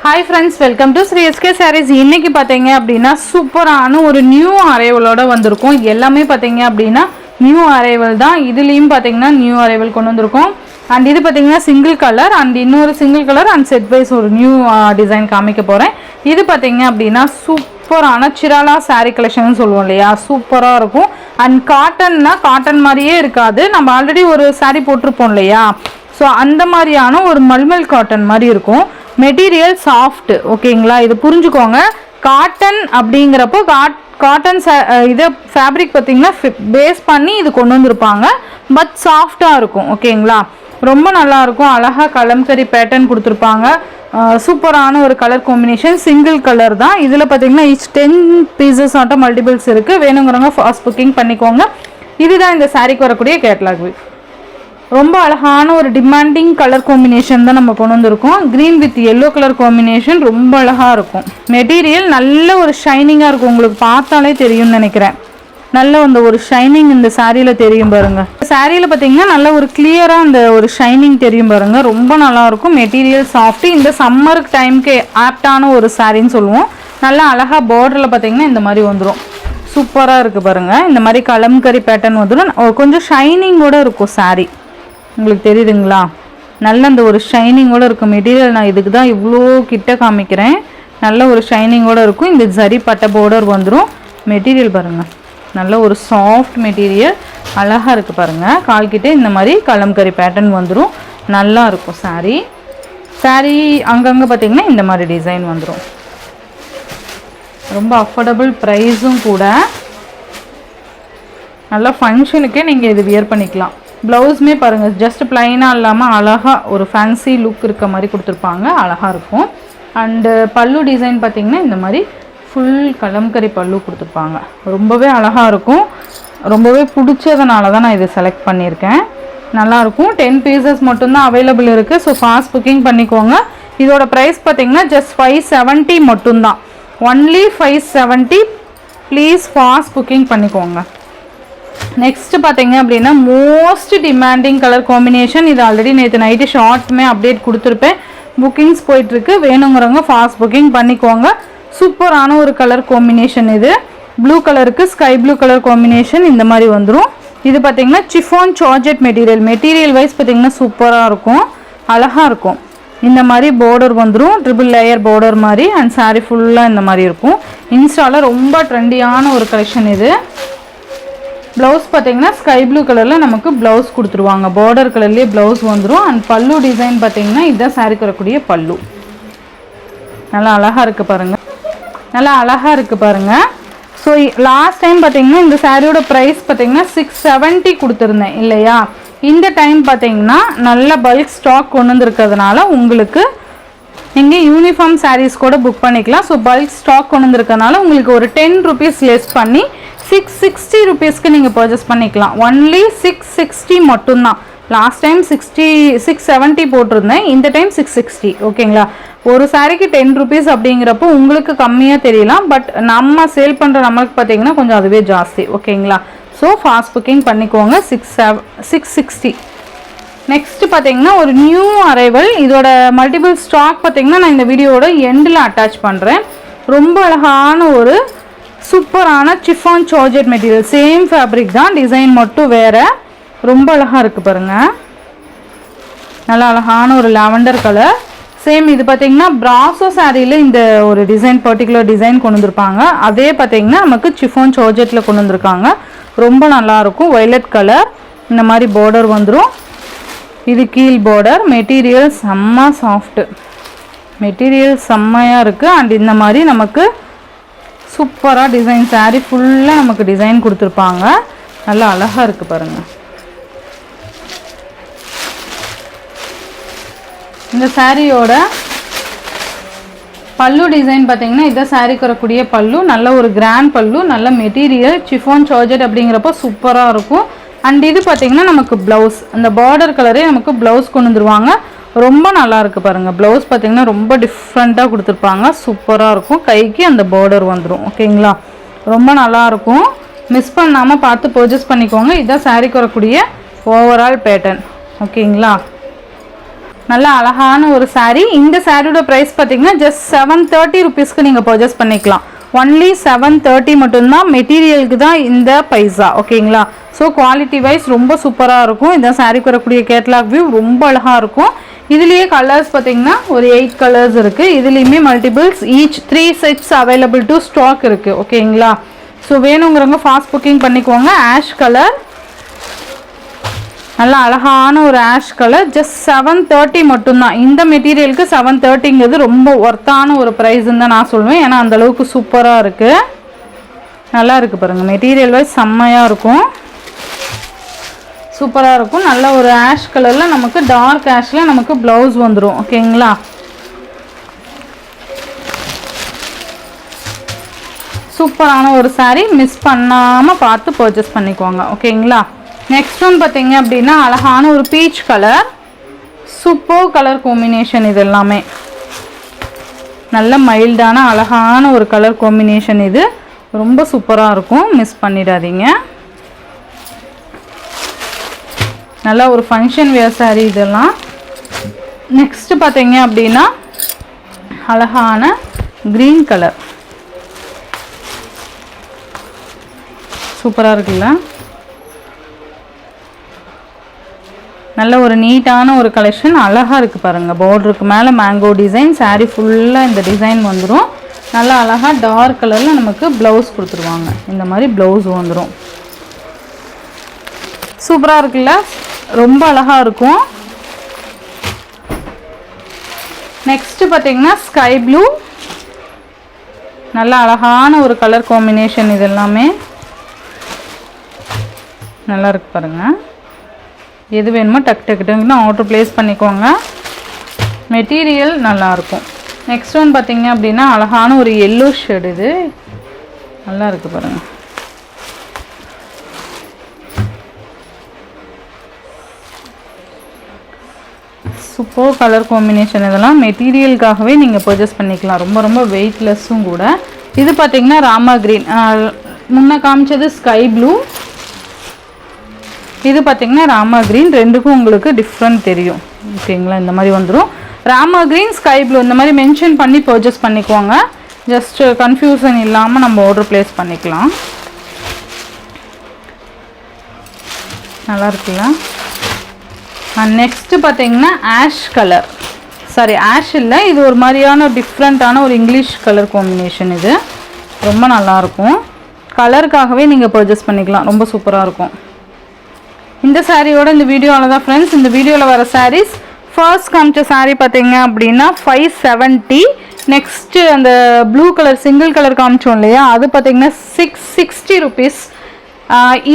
Hi friends, welcome to Sri SK Sarees. இன்னைக்கு பாத்தீங்க அப்படினா சூப்பரான ஒரு நியூ அரைவலோட வந்திருக்கும். எல்லாமே பாத்தீங்க அப்படினா நியூ அரைவல் தான். இதுலயும் பாத்தீங்கன்னா நியூ அரைவல் கொண்டு வந்திருக்கோம். அண்ட் இது பாத்தீங்கன்னா சிங்கிள் கலர் அண்ட் இன்னொரு single colour and set wise ஒரு நியூ டிசைன் காமிக்க போறேன். இது பாத்தீங்க அப்படினா சூப்பரான சிராலா saree collection சொல்லுவோம் இல்லையா, சூப்பரா இருக்கும். அண்ட் காட்டன்னா காட்டன் மாதிரியே இருக்காது. நம்ம ஆல்ரெடி ஒரு saree போட்டிருப்போம் இல்லையா, ஸோ அந்த மாதிரியான ஒரு மல்மல் காட்டன் மாதிரி இருக்கும். மெட்டீரியல் சாஃப்ட், ஓகேங்களா? இது புரிஞ்சுக்கோங்க. காட்டன் அப்படிங்கிறப்போ காட்டன் இதை ஃபேப்ரிக் பார்த்தீங்கன்னா பேஸ் பண்ணி இது கொண்டு வந்திருப்பாங்க. பட் சாஃப்டாக இருக்கும், ஓகேங்களா? ரொம்ப நல்லாயிருக்கும். அழகாக கலம்கரி பேட்டர்ன் கொடுத்துருப்பாங்க. சூப்பரான ஒரு கலர் காம்பினேஷன். சிங்கிள் கலர் தான். இதில் பார்த்தீங்கன்னா ஈச் 10 பீசஸ் ஆட்டம் மல்டிபிள்ஸ் இருக்குது. வேணுங்கிறவங்க ஃபாஸ்ட் புக்கிங் பண்ணிக்கோங்க. இதுதான் இந்த சாரீக்கு வரக்கூடிய கேட்லாக். ரொம்ப அழகான ஒரு டிமாண்டிங் கலர் காம்பினேஷன் தான் நம்ம கொண்டு வந்திருக்கோம். Green with yellow colour combination ரொம்ப அழகாக இருக்கும். மெட்டீரியல் நல்ல ஒரு ஷைனிங்காக இருக்கும். உங்களுக்கு பார்த்தாலே தெரியும்னு நினைக்கிறேன். நல்ல அந்த ஒரு ஷைனிங் இந்த சாரியில் தெரியும் பாருங்க. சாரியில் பார்த்தீங்கன்னா நல்ல ஒரு கிளியராக அந்த ஒரு ஷைனிங் தெரியும் பாருங்க. ரொம்ப நல்லாயிருக்கும். Material soft. இந்த சம்மருக்கு டைமுக்கு ஆப்டான ஒரு சாரின்னு சொல்லுவோம். நல்லா அழகாக பார்டரில் பார்த்தீங்கன்னா இந்த மாதிரி வந்துடும். சூப்பராக இருக்குது பாருங்கள். இந்த மாதிரி கலம்கரி பேட்டர்ன் வந்துடும். கொஞ்சம் ஷைனிங்கோடு இருக்கும் சாரி. உங்களுக்கு தெரியுதுங்களா? நல்ல அந்த ஒரு ஷைனிங்கோடு இருக்கும் மெட்டீரியல். நான் இதுக்கு தான் இவ்வளோ கிட்ட காமிக்கிறேன். நல்ல ஒரு ஷைனிங்கோடு இருக்கும். இந்த ஜரி பட்டை பார்டர் வந்துடும். மெட்டீரியல் பாருங்கள், நல்ல ஒரு சாஃப்ட் மெட்டீரியல். அழகாக இருக்குது பாருங்கள். கால்கிட்டே இந்த மாதிரி கலம்கரி பேட்டர்ன் வந்துடும். நல்லா இருக்கும் சாரீ. அங்கங்கே பார்த்திங்கன்னா இந்த மாதிரி டிசைன் வந்துடும். ரொம்ப அஃபோர்டபுள் ப்ரைஸும் கூட. நல்லா ஃபங்க்ஷனுக்கே நீங்கள் இது வியர் பண்ணிக்கலாம். ப்ளவுஸுமே பாருங்கள், ஜஸ்ட் ப்ளைனாக இல்லாமல் அழகாக ஒரு ஃபேன்சி லுக் இருக்க மாதிரி கொடுத்துருப்பாங்க. அழகாக இருக்கும். அண்டு பல்லு டிசைன் பார்த்திங்கன்னா இந்த மாதிரி ஃபுல் கலம்கரி பல்லு கொடுத்துருப்பாங்க. ரொம்பவே அழகாக இருக்கும். ரொம்பவே பிடிச்சதுனால தான் நான் இதை செலக்ட் பண்ணியிருக்கேன். நல்லாயிருக்கும். 10 பீசஸ் மட்டும்தான் அவைலபிள் இருக்குது. ஸோ ஃபாஸ்ட் புக்கிங் பண்ணிக்கோங்க. இதோட ப்ரைஸ் பார்த்திங்கன்னா ஜஸ்ட் 570 மட்டும்தான். ஒன்லி 570. ப்ளீஸ் ஃபாஸ்ட் புக்கிங் பண்ணிக்கோங்க. நெக்ஸ்ட்டு பார்த்தீங்க அப்படின்னா மோஸ்ட் டிமாண்டிங் கலர் காம்பினேஷன். இது ஆல்ரெடி நேற்று நைட்டு ஷார்ட்டுமே அப்டேட் கொடுத்துருப்பேன். புக்கிங்ஸ் போயிட்டுருக்கு. வேணுங்கிறவங்க ஃபாஸ்ட் புக்கிங் பண்ணிக்கோங்க. சூப்பரான ஒரு கலர் காம்பினேஷன். இது ப்ளூ கலருக்கு ஸ்கை ப்ளூ கலர் காம்பினேஷன் இந்த மாதிரி வந்துடும். இது பார்த்தீங்கன்னா சிஃபான் சார்ஜெட் மெட்டீரியல் வைஸ் பார்த்தீங்கன்னா சூப்பராக இருக்கும். அழகாக இருக்கும். இந்த மாதிரி பார்டர் வந்துடும். ட்ரிபிள் லேயர் பார்டர் மாதிரி. அண்ட் சாரீ ஃபுல்லாக இந்த மாதிரி இருக்கும். இன்ஸ்டாவில் ரொம்ப ட்ரெண்டியான ஒரு கலெக்ஷன் இது. ப்ளவுஸ் பார்த்தீங்கன்னா ஸ்கை ப்ளூ கலரில் நமக்கு ப்ளவுஸ் கொடுத்துருவாங்க. பார்டர் கலர்லேயே ப்ளவுஸ் வந்துடும். அண்ட் பல்லு டிசைன் பார்த்தீங்கன்னா இதுதான் சாரீக்கு வரக்கூடிய பல்லு. நல்லா அழகாக இருக்குது பாருங்கள். நல்லா அழகாக இருக்குது பாருங்கள். ஸோ லாஸ்ட் டைம் பார்த்தீங்கன்னா இந்த சாரியோட ப்ரைஸ் பார்த்தீங்கன்னா 670 கொடுத்துருந்தேன் இல்லையா. இந்த டைம் பார்த்தீங்கன்னா நல்ல பல்க் ஸ்டாக் கொண்டு வந்துருக்கிறதுனால உங்களுக்கு நீங்கள் யூனிஃபார்ம் சாரீஸ் கூட புக் பண்ணிக்கலாம். ஸோ பல்க் ஸ்டாக் கொண்டு வந்துருக்கனால உங்களுக்கு ஒரு 10 rupees லெஸ் பண்ணி 660 rupeesக்கு நீங்கள் பர்ச்சேஸ் பண்ணிக்கலாம். ஒன்லி 660 மட்டும்தான். லாஸ்ட் டைம் 670 போட்டிருந்தேன். இந்த டைம் 660. ஓகேங்களா? ஒரு சாரிக்கு 10 rupees அப்படிங்கிறப்போ உங்களுக்கு கம்மியாக தெரியலாம். பட் நம்ம சேல் பண்ணுற நம்மளுக்கு பார்த்தீங்கன்னா கொஞ்சம் அதுவே ஜாஸ்தி. ஓகேங்களா? ஸோ ஃபாஸ்ட் புக்கிங் பண்ணிக்கோங்க. 660. நெக்ஸ்ட்டு பார்த்தீங்கன்னா ஒரு நியூ அரைவல். இதோட மல்டிபிள் ஸ்டாக் பார்த்தீங்கன்னா நான் இந்த வீடியோட எண்டில் அட்டாச் பண்ணுறேன். ரொம்ப அழகான ஒரு சூப்பரான சிஃபான் சார்ஜெட் மெட்டீரியல். சேம் ஃபேப்ரிக் தான், டிசைன் மட்டும் வேறு. ரொம்ப அழகாக இருக்குது பாருங்கள். நல்லா அழகான ஒரு லாவெண்டர் கலர். சேம் இது பார்த்திங்கன்னா பிராசோ சாரியில் இந்த ஒரு டிசைன் பர்டிகுலர் டிசைன் கொண்டு வந்திருப்பாங்க. அதே பார்த்திங்கன்னா நமக்கு சிஃபான் சார்ஜெட்டில் கொண்டு வந்திருக்காங்க. ரொம்ப நல்லாயிருக்கும். Violet colour. இந்த மாதிரி பார்டர் வந்துடும். இது கீழ் பார்டர். மெட்டீரியல் செம்ம சாஃப்ட்டு. மெட்டீரியல் செம்மையாக இருக்குது. அண்ட் இந்த மாதிரி நமக்கு சூப்பராக டிசைன் சாரீ ஃபுல்லாக நமக்கு டிசைன் கொடுத்துருப்பாங்க. நல்லா அழகாக இருக்குது பாருங்கள். இந்த சாரியோட பல்லு டிசைன் பார்த்தீங்கன்னா இதை சாரீக்கு வரக்கூடிய பல்லு. நல்ல ஒரு கிராண்ட் பல்லு. நல்ல மெட்டீரியல் சிஃபான் சார்ஜெட் அப்படிங்கிறப்போ சூப்பராக இருக்கும். அண்ட் இது பார்த்தீங்கன்னா நமக்கு ப்ளவுஸ். அந்த பார்டர் கலரே நமக்கு ப்ளவுஸ் கொண்டு வந்துருவாங்க. ரொம்ப நல்லா இருக்குது பாருங்கள். ப்ளவுஸ் பார்த்தீங்கன்னா ரொம்ப டிஃப்ரெண்ட்டாக கொடுத்துருப்பாங்க. சூப்பராக இருக்கும். கைக்கு அந்த பார்டர் வந்துடும். ஓகேங்களா? ரொம்ப நல்லாயிருக்கும். மிஸ் பண்ணாமல் பார்த்து பர்ச்சேஸ் பண்ணிக்கோங்க. இதுதான் சாரீக்கு வரக்கூடிய ஓவரால் பேட்டர்ன். ஓகேங்களா? நல்ல அழகான ஒரு saree. இந்த சாரியோட ப்ரைஸ் பார்த்தீங்கன்னா ஜஸ்ட் 730 ருபீஸ்க்கு நீங்கள் பர்ச்சேஸ் பண்ணிக்கலாம். ஒன்லி 730 மட்டும்தான். மெட்டீரியலுக்கு தான் இந்த பைசா. ஓகேங்களா? ஸோ குவாலிட்டி வைஸ் ரொம்ப சூப்பராக இருக்கும். இந்த சாரிக்கு வரக்கூடிய கேட்லாக் வியூ ரொம்ப அழகாக இருக்கும். இதுலேயே கலர்ஸ் பார்த்தீங்கன்னா ஒரு 8 கலர்ஸ் இருக்குது. இதுலேயுமே multiples each 3 sets available to stock இருக்குது. ஓகேங்களா? ஸோ வேணுங்கிறவங்க ஃபாஸ்ட் புக்கிங் பண்ணிக்கோங்க. ஆஷ் கலர், நல்லா அழகான ஒரு ஆஷ் கலர். ஜஸ்ட் 730 மட்டும்தான். இந்த மெட்டீரியலுக்கு 730ங்கிறது ரொம்ப ஒர்த்தான ஒரு ப்ரைஸ்ன்னு தான் நான் சொல்லுவேன். ஏன்னா அந்தளவுக்கு சூப்பராக இருக்குது. நல்லா இருக்குது பாருங்கள். மெட்டீரியல் வைஸ் செம்மையாக இருக்கும், சூப்பராக இருக்கும். நல்ல ஒரு ஆஷ் கலரில் நமக்கு டார்க் ஆஷில் நமக்கு ப்ளவுஸ் வந்துடும். ஓகேங்களா? சூப்பரான ஒரு saree. மிஸ் பண்ணாமல் பார்த்து பர்ச்சேஸ் பண்ணிக்கோங்க. ஓகேங்களா? நெக்ஸ்ட் ஒன் பார்த்தீங்க அப்படின்னா அழகான ஒரு peach colour. Super colour combination. இது எல்லாமே நல்ல மைல்டான அழகான ஒரு கலர் காம்பினேஷன். இது ரொம்ப சூப்பராக இருக்கும், மிஸ் பண்ணிடாதீங்க. நல்ல ஒரு ஃபங்க்ஷன் வேர் saree இதெல்லாம். நெக்ஸ்ட் பார்த்தீங்க அப்படின்னா அழகான க்ரீன் கலர். சூப்பராக இருக்குல்ல? நல்ல ஒரு நீட்டான ஒரு கலெக்ஷன். அழகாக இருக்குது பாருங்கள். பார்டருக்கு மேலே மேங்கோ டிசைன். saree ஃபுல்லாக இந்த டிசைன் வந்துடும். நல்லா அழகாக டார்க் கலரில் நமக்கு ப்ளவுஸ் கொடுத்துருவாங்க. இந்த மாதிரி ப்ளவுஸ் வந்துடும். சூப்பராக இருக்குல்ல? ரொம்ப அழகாக இருக்கும். நெக்ஸ்ட்டு பார்த்தீங்கன்னா ஸ்கை ப்ளூ. நல்ல அழகான ஒரு கலர் காம்பினேஷன். இது எல்லாமே நல்லா இருக்கு பாருங்கள். எது வேணுமோ டக்குன்னு ஆர்டர் ப்ளேஸ் பண்ணிக்கோங்க. மெட்டீரியல் நல்லாயிருக்கும். நெக்ஸ்ட் ஒன் பார்த்தீங்க அப்படின்னா அழகான ஒரு எல்லோ ஷேடு. இது நல்லா இருக்குது பாருங்கள். Super colour combination. இதெல்லாம் மெட்டீரியலுக்காகவே நீங்கள் பர்ச்சேஸ் பண்ணிக்கலாம். ரொம்ப ரொம்ப வெயிட்லெஸ்ஸும் கூட. இது பார்த்தீங்கன்னா ராமா க்ரீன். முன்ன காமிச்சது ஸ்கை ப்ளூ. இது பார்த்தீங்கன்னா ராமா க்ரீன். ரெண்டுக்கும் உங்களுக்கு டிஃப்ரெண்ட் தெரியும். ஓகேங்களா? இந்த மாதிரி வந்துடும். ராமா க்ரீன், ஸ்கை ப்ளூ இந்த மாதிரி மென்ஷன் பண்ணி பர்ச்சேஸ் பண்ணிக்குவாங்க. ஜஸ்ட் கன்ஃபியூஷன் இல்லாமல் நம்ம ஆர்டர் ப்ளேஸ் பண்ணிக்கலாம். நல்லா இருக்குல்ல? நெக்ஸ்ட்டு பார்த்தீங்கன்னா ஆஷ் கலர். சாரி, ஆஷ் இல்லை, இது ஒரு மாதிரியான டிஃப்ரெண்ட்டான ஒரு இங்கிலீஷ் கலர் காம்பினேஷன். இது ரொம்ப நல்லாயிருக்கும். கலருக்காகவே நீங்கள் பர்ச்சேஸ் பண்ணிக்கலாம். ரொம்ப சூப்பராக இருக்கும். இந்த சாரியோட இந்த வீடியோவில் தான் ஃப்ரெண்ட்ஸ். இந்த வீடியோவில் வர சாரீஸ் ஃபர்ஸ்ட் காமிச்ச saree பார்த்தீங்க அப்படின்னா 570. நெக்ஸ்ட்டு அந்த ப்ளூ கலர் சிங்கிள் கலர் காமிச்சோம் இல்லையா, அது பார்த்தீங்கன்னா 660 ருபீஸ்.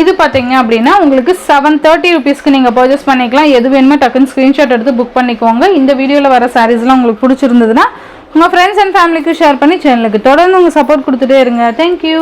இது பார்த்தீங்க அப்படின்னா உங்களுக்கு 730 ருபீஸ்க்கு நீங்கள் பர்ச்சேஸ் பண்ணிக்கலாம். எது வேணுமோ டக்குன்னு ஸ்க்ரீன்ஷாட் எடுத்து புக் பண்ணிக்கோங்க. இந்த வீடியோவில் வர சாரீஸ்லாம் உங்களுக்கு பிடிச்சிருந்ததுன்னா உங்கள் ஃப்ரெண்ட்ஸ் அண்ட் ஃபேமிலிக்கு ஷேர் பண்ணி சேனலுக்கு தொடர்ந்து உங்கள் சப்போர்ட் கொடுத்துட்டே இருங்க. தேங்க்யூ.